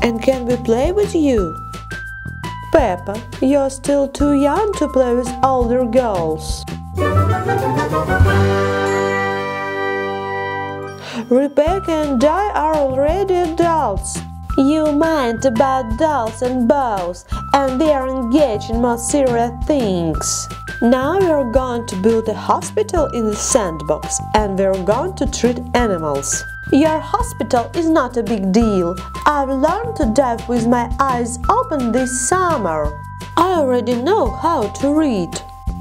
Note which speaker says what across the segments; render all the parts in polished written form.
Speaker 1: And can we play with you? Peppa, you're still too young to play with older girls. Rebecca and I are already adults. You mind about dolls and bows, and we are engaged in more serious things. Now we are going to build a hospital in the sandbox, and we are going to treat animals. Your hospital is not a big deal. I've learned to dive with my eyes open this summer. I already know how to read.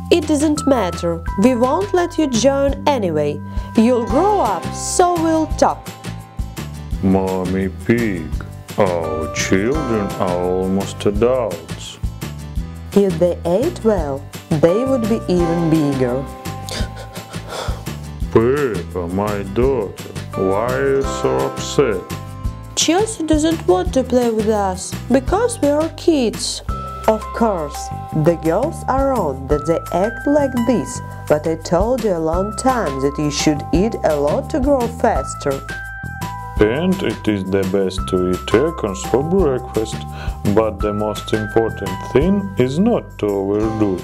Speaker 1: It doesn't matter. We won't let you join anyway. You'll grow up, so we'll talk.
Speaker 2: Mommy Pig, our children are almost adults.
Speaker 1: If they ate well, they would be even bigger.
Speaker 2: Peppa, my daughter, why are you so upset?
Speaker 1: Chelsea doesn't want to play with us because we are kids. Of course, the girls are wrong that they act like this, but I told you a long time that you should eat a lot to grow faster.
Speaker 2: And it is the best to eat acorns for breakfast, but the most important thing is not to overdo.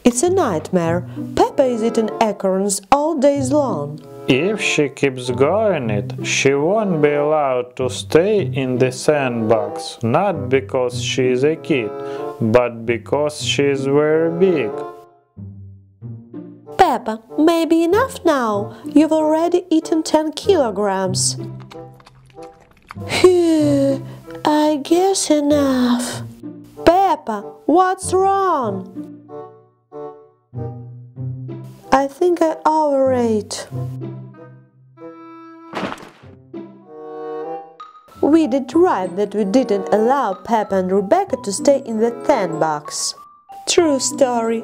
Speaker 1: It's a nightmare. Peppa is eating acorns all days long.
Speaker 2: If she keeps going it, she won't be allowed to stay in the sandbox, not because she is a kid, but because she is very big.
Speaker 1: Peppa, maybe enough now. You've already eaten 10 kilograms. Phew, I guess enough. Peppa, what's wrong? I think I overate. We did right that we didn't allow Peppa and Rebecca to stay in the sandbox. True story.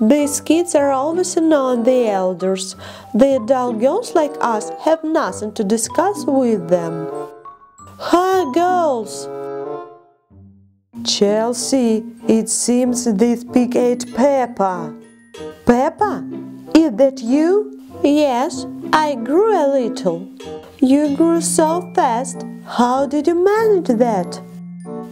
Speaker 1: These kids are always annoying the elders. The adult girls like us have nothing to discuss with them. Hi, girls! Chelsea, it seems this pig ate Peppa. Peppa, is that you? Yes, I grew a little. You grew so fast. How did you manage that?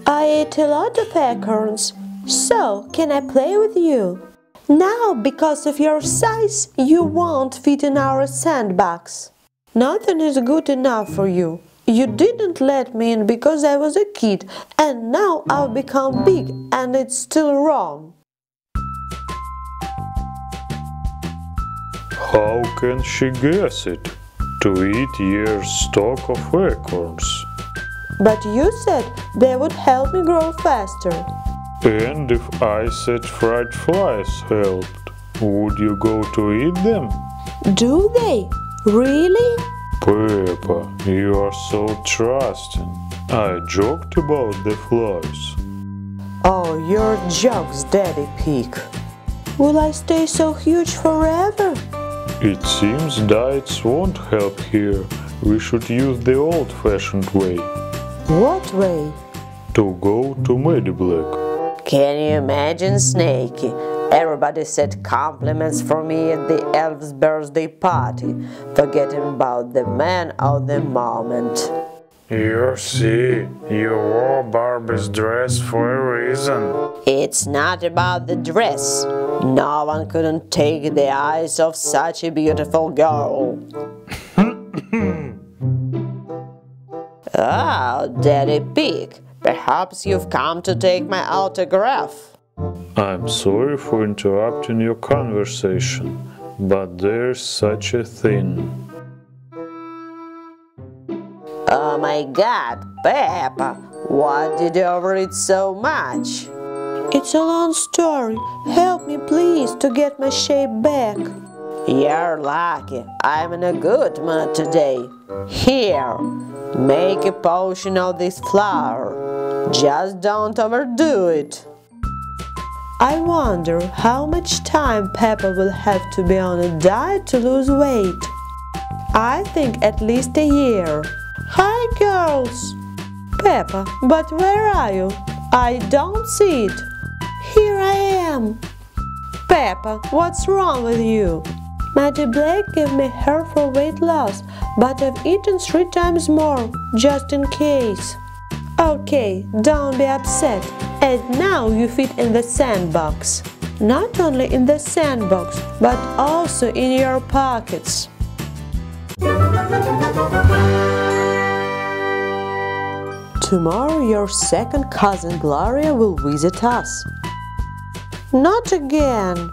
Speaker 1: I ate a lot of acorns. So, can I play with you? Now, because of your size, you won't fit in our sandbox. Nothing is good enough for you. You didn't let me in because I was a kid, and now I've become big, and it's still wrong.
Speaker 2: How can she guess it? To eat year's stock of acorns.
Speaker 1: But you said they would help me grow faster.
Speaker 2: And if I said fried flies helped, would you go to eat them?
Speaker 1: Do they? Really?
Speaker 2: Peppa, you are so trusting. I joked about the flies.
Speaker 1: Oh, your jokes, Daddy Pig. Will I stay so huge forever?
Speaker 2: It seems diets won't help here. We should use the old-fashioned way.
Speaker 1: What way?
Speaker 2: To go to Mediblack.
Speaker 3: Can you imagine, Snakey? Everybody said compliments for me at the elf's birthday party, forgetting about the man of the moment.
Speaker 2: You see, you wore Barbie's dress for a reason.
Speaker 3: It's not about the dress. No one couldn't take the eyes of such a beautiful girl. Oh, Daddy Pig, perhaps you've come to take my autograph.
Speaker 2: I'm sorry for interrupting your conversation, but there's such a thing.
Speaker 3: Oh my God, Peppa, what did you overeat so much?
Speaker 1: It's a long story. Help me, please, to get my shape back.
Speaker 3: You're lucky. I'm in a good mood today. Here, make a potion of this flour. Just don't overdo it.
Speaker 1: I wonder how much time Peppa will have to be on a diet to lose weight. I think at least a year. Hi, girls! Peppa, but where are you? I don't see it. Here I am. Peppa, what's wrong with you? Mighty Black gave me her for weight loss, but I've eaten 3 times more, just in case. Okay, don't be upset. And now you fit in the sandbox. Not only in the sandbox, but also in your pockets. Tomorrow your second cousin Gloria will visit us. Not again.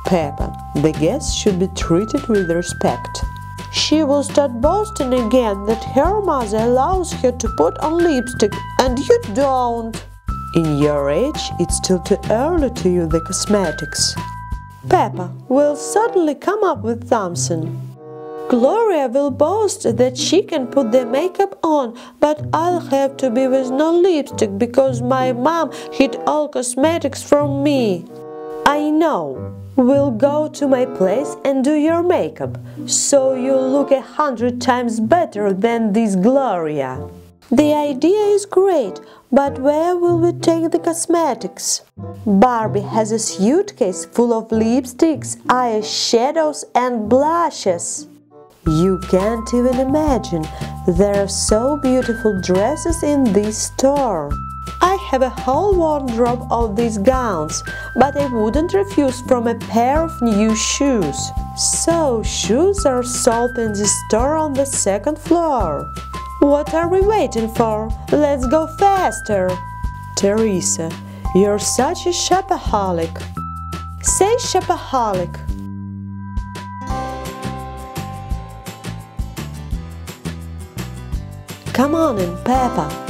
Speaker 1: Peppa, the guest should be treated with respect. She will start boasting again that her mother allows her to put on lipstick and you don't. In your age, it's still too early to use the cosmetics. Peppa will suddenly come up with something. Gloria will boast that she can put the makeup on, but I'll have to be with no lipstick because my mom hid all cosmetics from me. I know. We'll go to my place and do your makeup, so you'll look 100 times better than this Gloria. The idea is great, but where will we take the cosmetics? Barbie has a suitcase full of lipsticks, eyeshadows and blushes. You can't even imagine, there are so beautiful dresses in this store. I have a whole wardrobe of these gowns, but I wouldn't refuse from a pair of new shoes. So, shoes are sold in the store on the 2nd floor. What are we waiting for? Let's go faster! Teresa, you're such a shopaholic. Say shopaholic. Come on in, Peppa.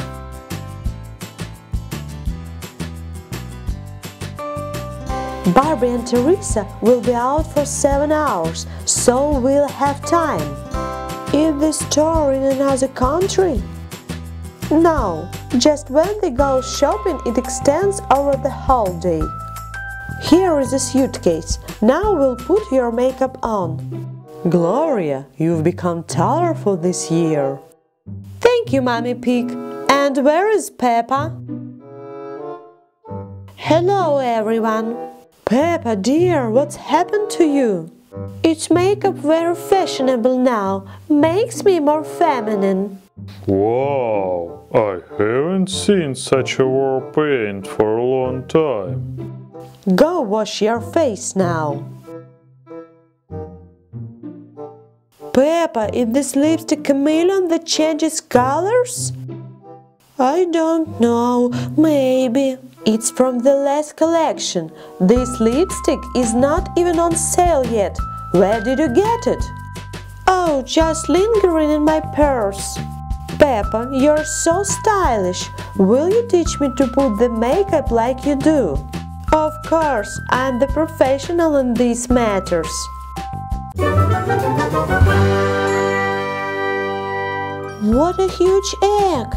Speaker 1: Barbie and Teresa will be out for 7 hours, so we'll have time. Is the store in another country? No, just when they go shopping it extends over the whole day. Here is a suitcase. Now we'll put your makeup on. Gloria, you've become taller for this year. Thank you, Mommy Pig. And where is Peppa? Hello, everyone. Peppa, dear, what's happened to you? It's makeup very fashionable now. Makes me more feminine.
Speaker 2: Wow, I haven't seen such a war paint for a long time.
Speaker 1: Go wash your face now. Peppa, is this lipstick chameleon that changes colors? I don't know, maybe. It's from the last collection. This lipstick is not even on sale yet. Where did you get it? Oh, just lingering in my purse. Peppa, you're so stylish. Will you teach me to put the makeup like you do? Of course, I'm the professional in these matters. What a huge egg!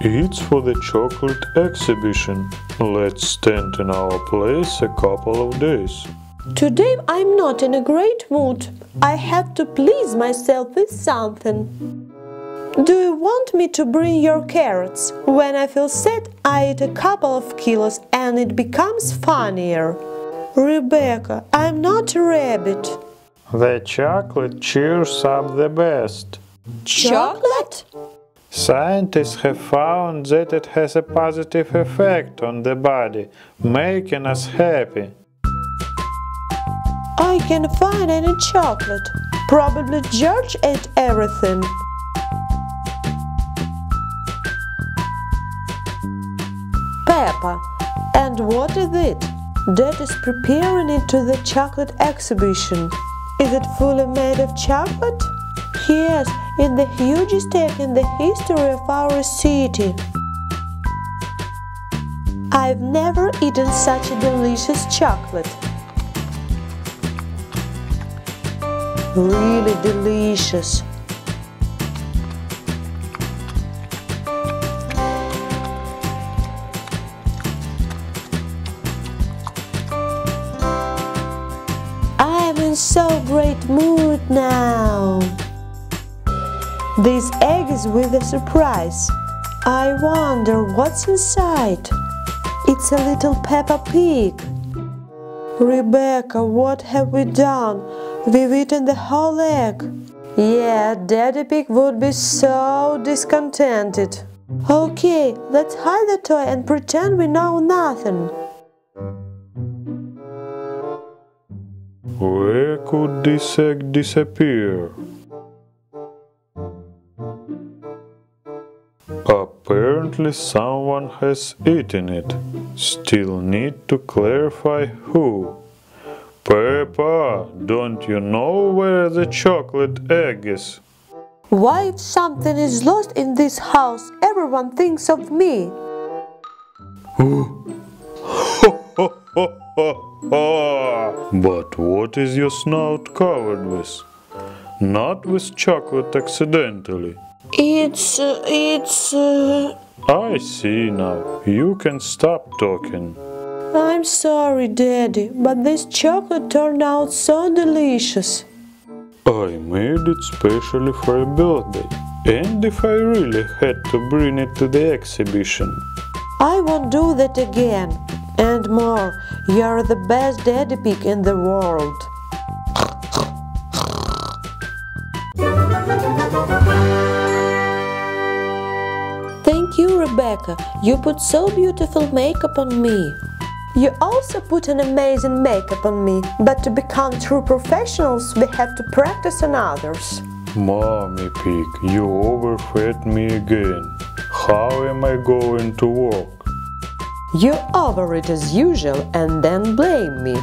Speaker 2: It's for the chocolate exhibition. Let's stand in our place a couple of days.
Speaker 1: Today I'm not in a great mood. I have to please myself with something. Do you want me to bring your carrots? When I feel sad, I eat a couple of kilos and it becomes funnier. Rebecca, I'm not a rabbit.
Speaker 2: The chocolate cheers up the best.
Speaker 1: Chocolate?
Speaker 2: Scientists have found that it has a positive effect on the body, making us happy.
Speaker 1: I can't find any chocolate. Probably George ate everything. Peppa, and what is it? Dad is preparing it to the chocolate exhibition. Is it fully made of chocolate? Yes, it's the hugest egg in the history of our city. I've never eaten such a delicious chocolate. Really delicious. I'm in so great mood now. This egg is with a surprise. I wonder what's inside. It's a little Peppa Pig. Rebecca, what have we done? We've eaten the whole egg. Yeah, Daddy Pig would be so discontented. Okay, let's hide the toy and pretend we know nothing.
Speaker 2: Where could this egg disappear? Apparently someone has eaten it. Still need to clarify who. Peppa, don't you know where the chocolate egg is?
Speaker 1: Why, if something is lost in this house, everyone thinks of me?
Speaker 2: But what is your snout covered with? Not with chocolate accidentally.
Speaker 1: It's...
Speaker 2: I see now. You can stop talking.
Speaker 1: I'm sorry, Daddy, but this chocolate turned out so delicious.
Speaker 2: I made it specially for your birthday. And if I really had to bring it to the exhibition.
Speaker 1: I won't do that again. And more, you're the best Daddy Pig in the world. Thank you, Rebecca. You put so beautiful makeup on me. You also put an amazing makeup on me, but to become true professionals, we have to practice on others.
Speaker 2: Mommy Pig, you overfed me again. How am I going to work?
Speaker 1: You overeat as usual and then blame me.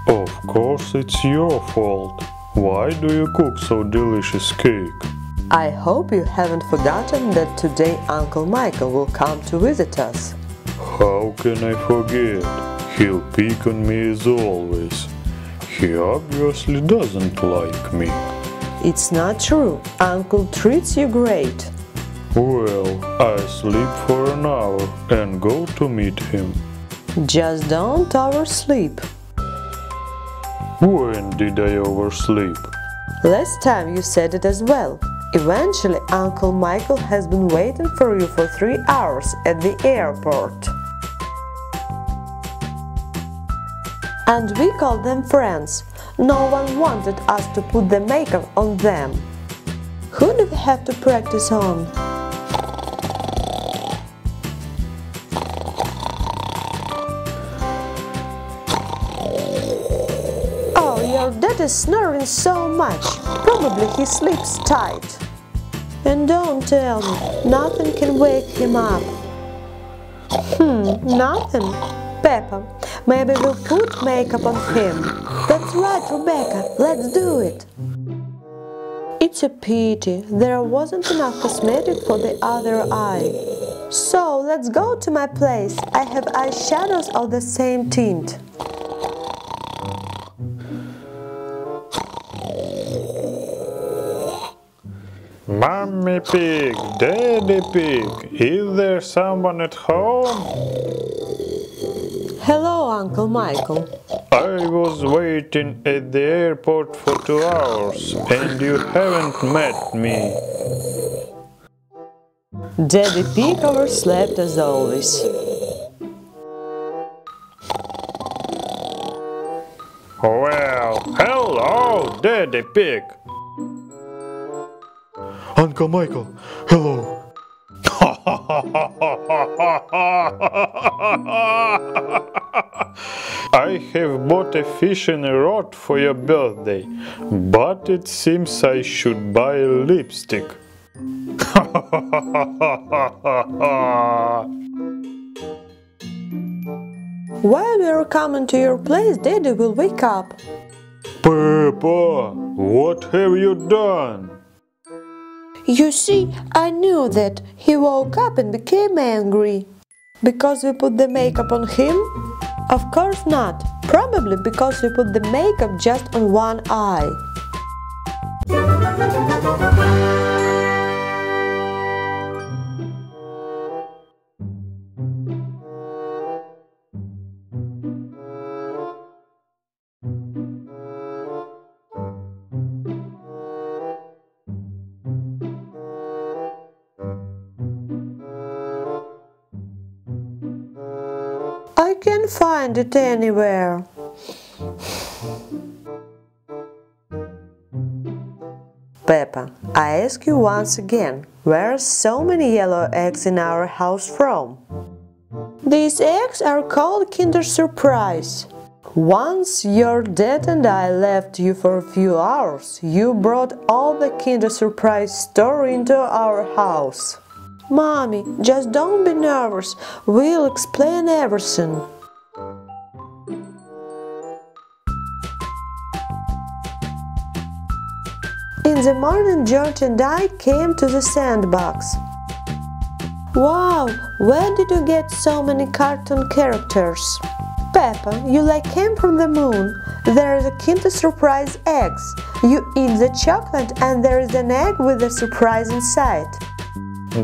Speaker 2: Of course it's your fault. Why do you cook so delicious cake?
Speaker 1: I hope you haven't forgotten that today Uncle Michael will come to visit us.
Speaker 2: How can I forget? He'll pick on me as always. He obviously doesn't like me.
Speaker 1: It's not true. Uncle treats you great.
Speaker 2: Well, I sleep for an hour and go to meet him.
Speaker 1: Just don't oversleep.
Speaker 2: When did I oversleep?
Speaker 1: Last time you said it as well. Eventually, Uncle Michael has been waiting for you for 3 hours at the airport. And we called them friends. No one wanted us to put the makeup on them. Who do we have to practice on? Oh, your dad is snoring so much. Probably he sleeps tight. And don't tell me, nothing can wake him up. Nothing? Peppa, maybe we'll put makeup on him. That's right, Rebecca, let's do it. It's a pity, there wasn't enough cosmetic for the other eye. So, let's go to my place. I have eyeshadows of the same tint.
Speaker 2: Mommy Pig, Daddy Pig, is there someone at home?
Speaker 1: Hello, Uncle Michael.
Speaker 2: I was waiting at the airport for 2 hours and you haven't met me.
Speaker 1: Daddy Pig overslept as always.
Speaker 2: Well, hello, Daddy Pig.
Speaker 4: Uncle Michael, hello.
Speaker 2: I have bought a fishing rod for your birthday, but it seems I should buy a lipstick.
Speaker 1: While we are coming to your place, Daddy will wake up.
Speaker 2: Peppa, what have you done?
Speaker 1: You see, I knew that he woke up and became angry. Because we put the makeup on him? Of course not. Probably because we put the makeup just on one eye. I can't find it anywhere. Peppa, I ask you once again, where are so many yellow eggs in our house from? These eggs are called Kinder Surprise. Once your dad and I left you for a few hours, you brought all the Kinder Surprise store into our house. Mommy, just don't be nervous, we'll explain everything. In the morning, George and I came to the sandbox. Wow, where did you get so many cartoon characters? Peppa, you came from the moon. There is a Kinder Surprise eggs. You eat the chocolate and there is an egg with a surprise inside.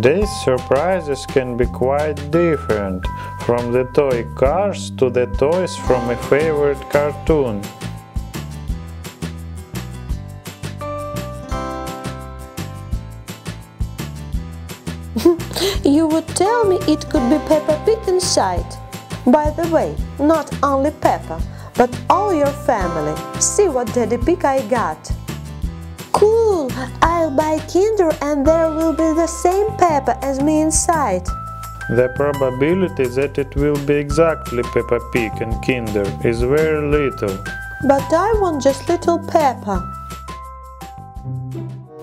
Speaker 2: These surprises can be quite different, from the toy cars to the toys from a favorite cartoon.
Speaker 1: You would tell me it could be Peppa Pig inside. By the way, not only Peppa, but all your family. See what Daddy Pig I got. Cool! I'll buy Kinder and there will be the same Peppa as me inside.
Speaker 2: The probability that it will be exactly Peppa Pig and Kinder is very little.
Speaker 1: But I want just little Peppa.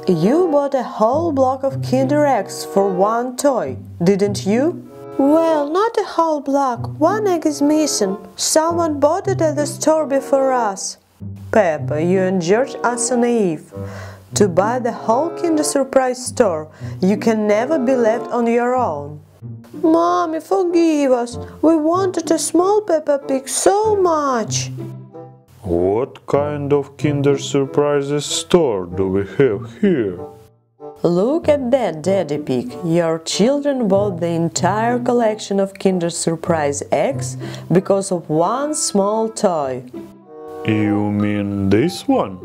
Speaker 1: You bought a whole block of Kinder eggs for one toy, didn't you? Well, not a whole block. One egg is missing. Someone bought it at the store before us. Peppa, you and George are so naive. To buy the whole Kinder Surprise store, you can never be left on your own. Mommy, forgive us. We wanted a small Peppa Pig so much.
Speaker 2: What kind of Kinder Surprises store do we have here?
Speaker 1: Look at that, Daddy Pig. Your children bought the entire collection of Kinder Surprise eggs because of one small toy.
Speaker 2: You mean this one?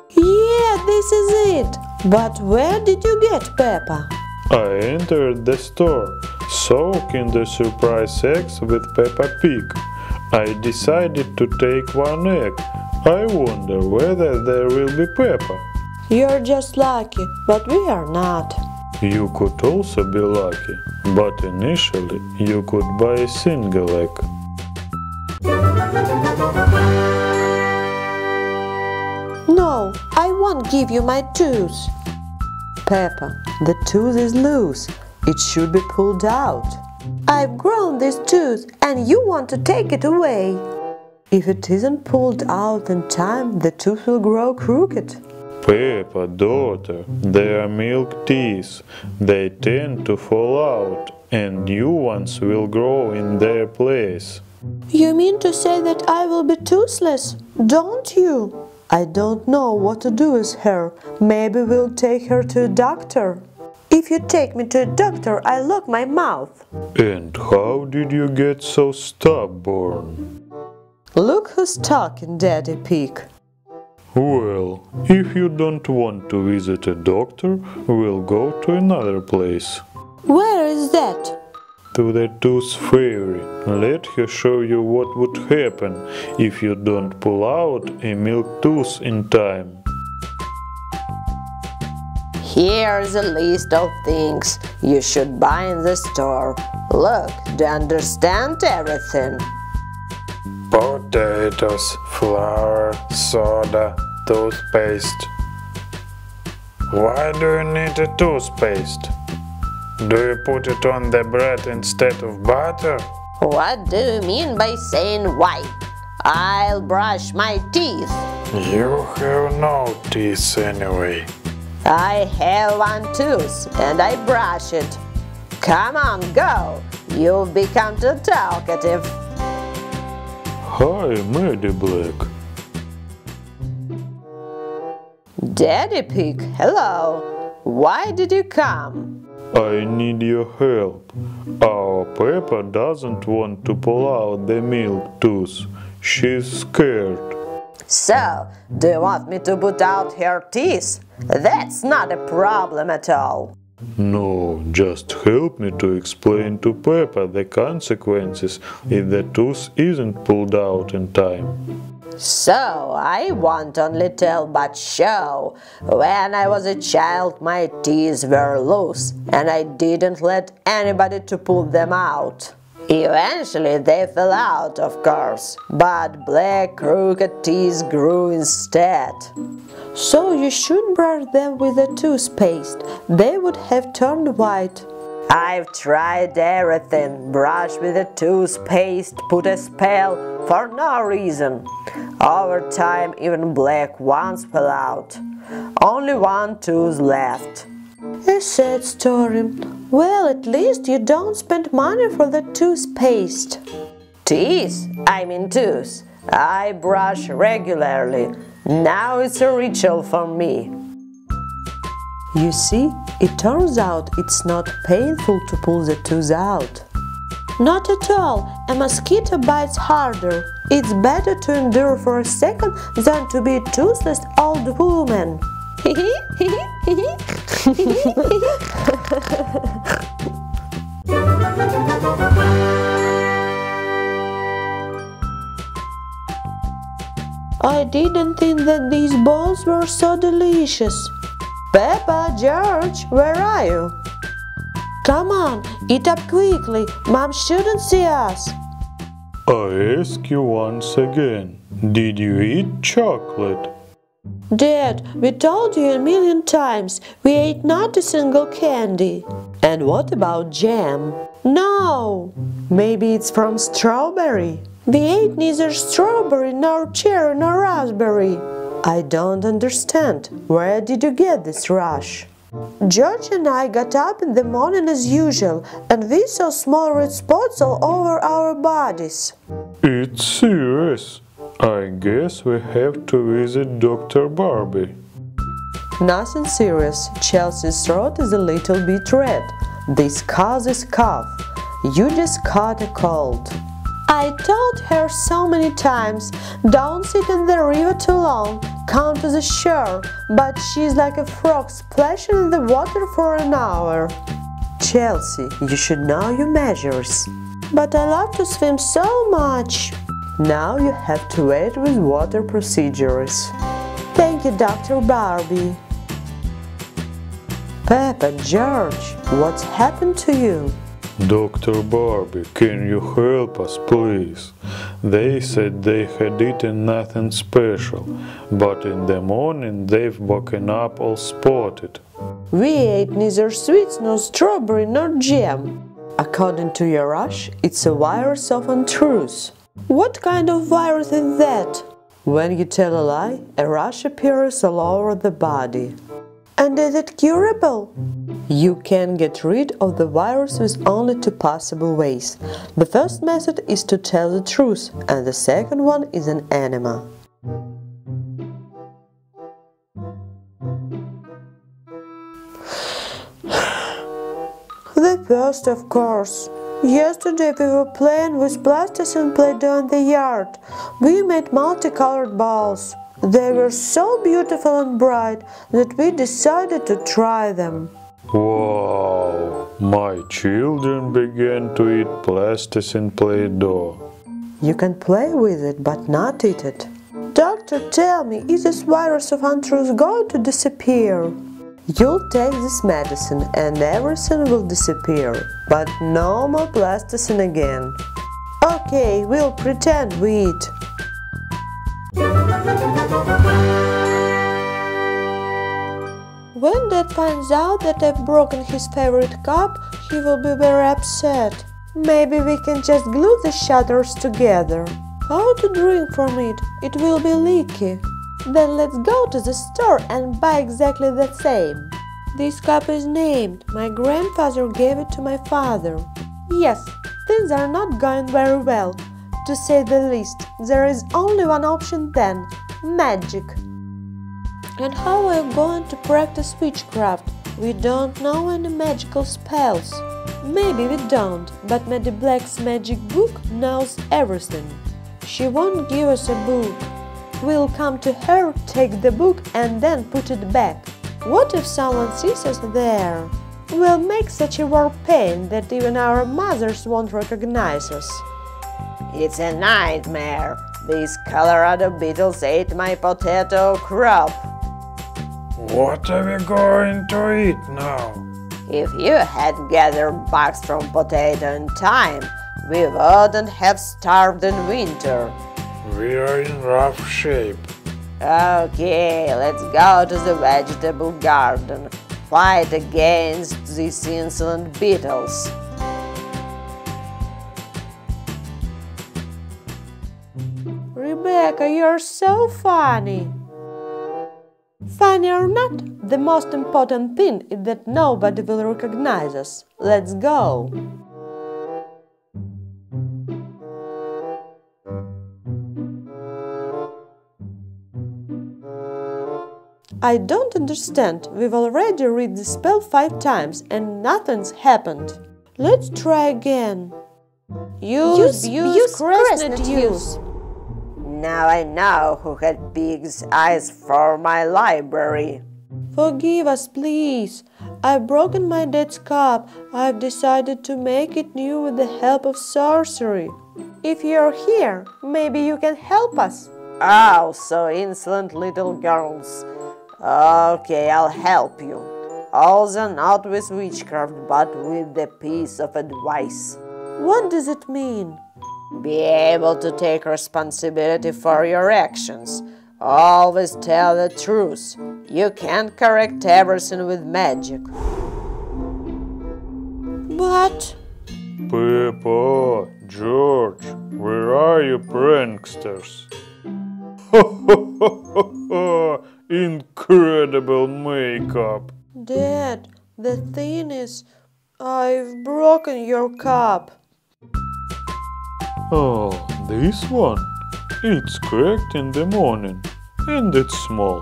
Speaker 1: Yeah, this is it. But where did you get Peppa?
Speaker 2: I entered the store, saw Kinder Surprise eggs with Peppa Pig. I decided to take one egg. I wonder whether there will be Peppa.
Speaker 1: You're just lucky, but we are not.
Speaker 2: You could also be lucky, but initially you could buy a single egg.
Speaker 1: No, I won't give you my tooth. Peppa, the tooth is loose. It should be pulled out. I've grown this tooth and you want to take it away. If it isn't pulled out in time, the tooth will grow crooked.
Speaker 2: Peppa, daughter, they are milk teeth. They tend to fall out and new ones will grow in their place.
Speaker 1: You mean to say that I will be toothless, don't you? I don't know what to do with her. Maybe we'll take her to a doctor. If you take me to a doctor, I'll lock my mouth.
Speaker 2: And how did you get so stubborn?
Speaker 1: Look who's talking, Daddy Pig.
Speaker 2: Well, if you don't want to visit a doctor, we'll go to another place.
Speaker 1: Where is that?
Speaker 2: To the Tooth Fairy. Let her show you what would happen if you don't pull out a milk tooth in time.
Speaker 3: Here's a list of things you should buy in the store. Look, do you understand everything?
Speaker 2: Potatoes, flour, soda, toothpaste. Why do you need a toothpaste? Do you put it on the bread instead of butter?
Speaker 3: What do you mean by saying why? I'll brush my teeth.
Speaker 2: You have no teeth anyway.
Speaker 3: I have one tooth and I brush it. Come on, go. You've become too talkative.
Speaker 2: Hi, Maddie Black.
Speaker 3: Daddy Pig, hello. Why did you come?
Speaker 2: I need your help. Our Peppa doesn't want to pull out the milk tooth. She's scared.
Speaker 3: So, do you want me to put out her teeth? That's not a problem at all.
Speaker 2: No, just help me to explain to Peppa the consequences if the tooth isn't pulled out in time.
Speaker 3: So, I won't only tell but show. When I was a child, my teeth were loose, and I didn't let anybody to pull them out. Eventually they fell out, of course, but black crooked teeth grew instead.
Speaker 1: So you should brush them with a toothpaste. They would have turned white.
Speaker 3: I've tried everything, brushed with a toothpaste, put a spell, for no reason. Over time even black ones fell out. Only one tooth left.
Speaker 1: A sad story. Well, at least you don't spend money for the toothpaste.
Speaker 3: Teeth? I mean tooth. I brush regularly. Now it's a ritual for me.
Speaker 1: You see, it turns out it's not painful to pull the tooth out. Not at all. A mosquito bites harder. It's better to endure for a second than to be a toothless old woman. I didn't think that these balls were so delicious.
Speaker 3: Peppa, George, where are you?
Speaker 1: Come on, eat up quickly. Mom shouldn't see us.
Speaker 2: I ask you once again, did you eat chocolate?
Speaker 1: Dad, we told you a million times, we ate not a single candy.
Speaker 3: And what about jam?
Speaker 1: No!
Speaker 3: Maybe it's from strawberry?
Speaker 1: We ate neither strawberry, nor cherry, nor raspberry.
Speaker 3: I don't understand. Where did you get this rush?
Speaker 1: George and I got up in the morning as usual, and we saw small red spots all over our bodies.
Speaker 2: It's serious. I guess we have to visit Dr. Barbie.
Speaker 3: Nothing serious. Chelsea's throat is a little bit red. This causes cough. You just caught a cold.
Speaker 1: I told her so many times, don't sit in the river too long, come to the shore, but she's like a frog splashing in the water for an hour.
Speaker 3: Chelsea, you should know your measures.
Speaker 1: But I love to swim so much.
Speaker 3: Now you have to wait with water procedures.
Speaker 1: Thank you, Dr. Barbie.
Speaker 3: Peppa, George, what's happened to you?
Speaker 2: Dr. Barbie, can you help us, please? They said they had eaten nothing special, but in the morning they've woken up all spotted.
Speaker 1: We ate neither sweets, nor strawberry, nor jam.
Speaker 3: According to your rush, it's a virus of untruth.
Speaker 1: What kind of virus is that?
Speaker 3: When you tell a lie, a rash appears all over the body.
Speaker 1: And is it curable?
Speaker 3: You can get rid of the virus with only two possible ways. The first method is to tell the truth, and the second one is an enema.
Speaker 1: The first, of course. Yesterday we were playing with plasticine Play-Doh in the yard. We made multicolored balls. They were so beautiful and bright that we decided to try them.
Speaker 2: Wow! My children began to eat plasticine Play-Doh.
Speaker 3: You can play with it, but not eat it.
Speaker 1: Doctor, tell me, is this virus of untruth going to disappear?
Speaker 3: You'll take this medicine and everything will disappear, but no more plasticine again.
Speaker 1: Okay, we'll pretend we eat. When Dad finds out that I've broken his favorite cup, he will be very upset. Maybe we can just glue the shutters together. How to drink from it? It will be leaky. Then let's go to the store and buy exactly the same. This cup is named. My grandfather gave it to my father. Yes, things are not going very well, to say the least. There is only one option then: magic. And how are we going to practice witchcraft? We don't know any magical spells. Maybe we don't, but Maddie Black's magic book knows everything. She won't give us a book. We'll come to her, take the book and then put it back. What if someone sees us there? We'll make such a war paint that even our mothers won't recognize us.
Speaker 3: It's a nightmare. These Colorado beetles ate my potato crop.
Speaker 2: What are we going to eat now?
Speaker 3: If you had gathered bugs from potato in time, we wouldn't have starved in winter.
Speaker 2: We are in rough shape.
Speaker 3: Okay, let's go to the vegetable garden. Fight against these insolent beetles.
Speaker 1: Rebecca, you're so funny. Funny or not, the most important thing is that nobody will recognize us. Let's go. I don't understand. We've already read the spell 5 times and nothing's happened. Let's try again. Use Crescent use.
Speaker 3: Now I know who had pig's eyes for my library.
Speaker 1: Forgive us, please. I've broken my dad's cup. I've decided to make it new with the help of sorcery. If you're here, maybe you can help us.
Speaker 3: Oh, so insolent little girls. Okay, I'll help you. Also not with witchcraft, but with a piece of advice.
Speaker 1: What does it mean?
Speaker 3: Be able to take responsibility for your actions. Always tell the truth. You can't correct everything with magic.
Speaker 1: But...
Speaker 2: Peppa, George, where are you pranksters? Incredible makeup!
Speaker 1: Dad, the thing is, I've broken your cup.
Speaker 2: Oh, this one? It's cracked in the morning, and it's small.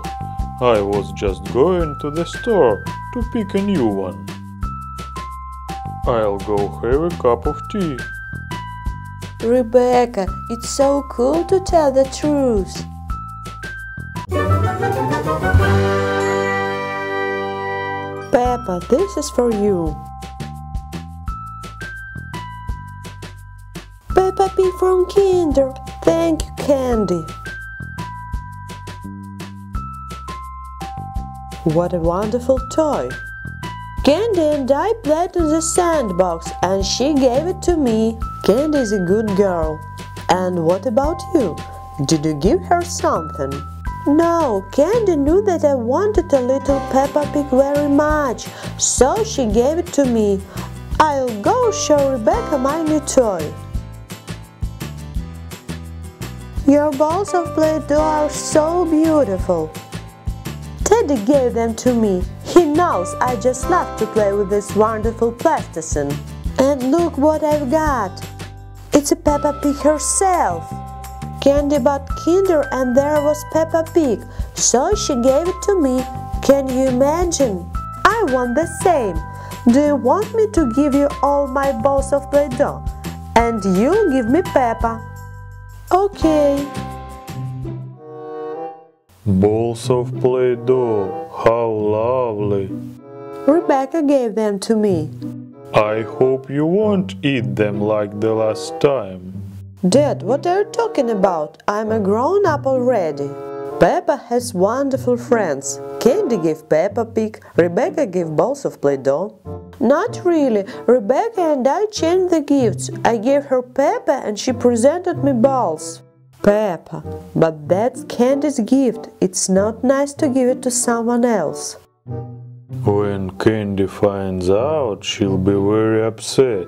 Speaker 2: I was just going to the store to pick a new one. I'll go have a cup of tea.
Speaker 1: Rebecca, it's so cool to tell the truth. Peppa, this is for you. Peppa Pig from Kinder. Thank you, Candy. What a wonderful toy. Candy and I played in the sandbox and she gave it to me. Candy is a good girl. And what about you? Did you give her something? No, Candy knew that I wanted a little Peppa Pig very much, so she gave it to me. I'll go show Rebecca my new toy. Your balls of Play-Doh are so beautiful. Teddy gave them to me. He knows I just love to play with this wonderful plasticine. And look what I've got. It's a Peppa Pig herself. Candy bought Kinder and there was Peppa Pig, so she gave it to me. Can you imagine? I want the same. Do you want me to give you all my balls of Play-Doh? And you give me Peppa. Okay.
Speaker 2: Balls of Play-Doh, how lovely!
Speaker 1: Rebecca gave them to me.
Speaker 2: I hope you won't eat them like the last time.
Speaker 1: Dad, what are you talking about? I'm a grown-up already. Peppa has wonderful friends. Candy gave Peppa Pig, Rebecca gave balls of Play-Doh. Not really. Rebecca and I changed the gifts. I gave her Peppa and she presented me balls. Peppa, but that's Candy's gift. It's not nice to give it to someone else.
Speaker 2: When Candy finds out, she'll be very upset.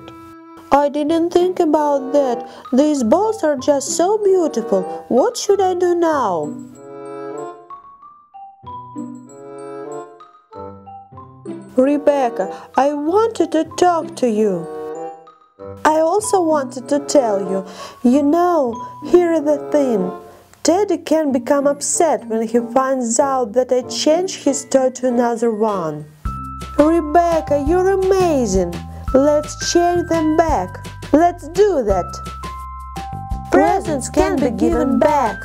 Speaker 1: I didn't think about that. These balls are just so beautiful. What should I do now? Rebecca, I wanted to talk to you. I also wanted to tell you, here's the thing. Teddy can become upset when he finds out that I changed his toy to another one. Rebecca, you're amazing. Let's change them back. Let's do that. Presents can be given back.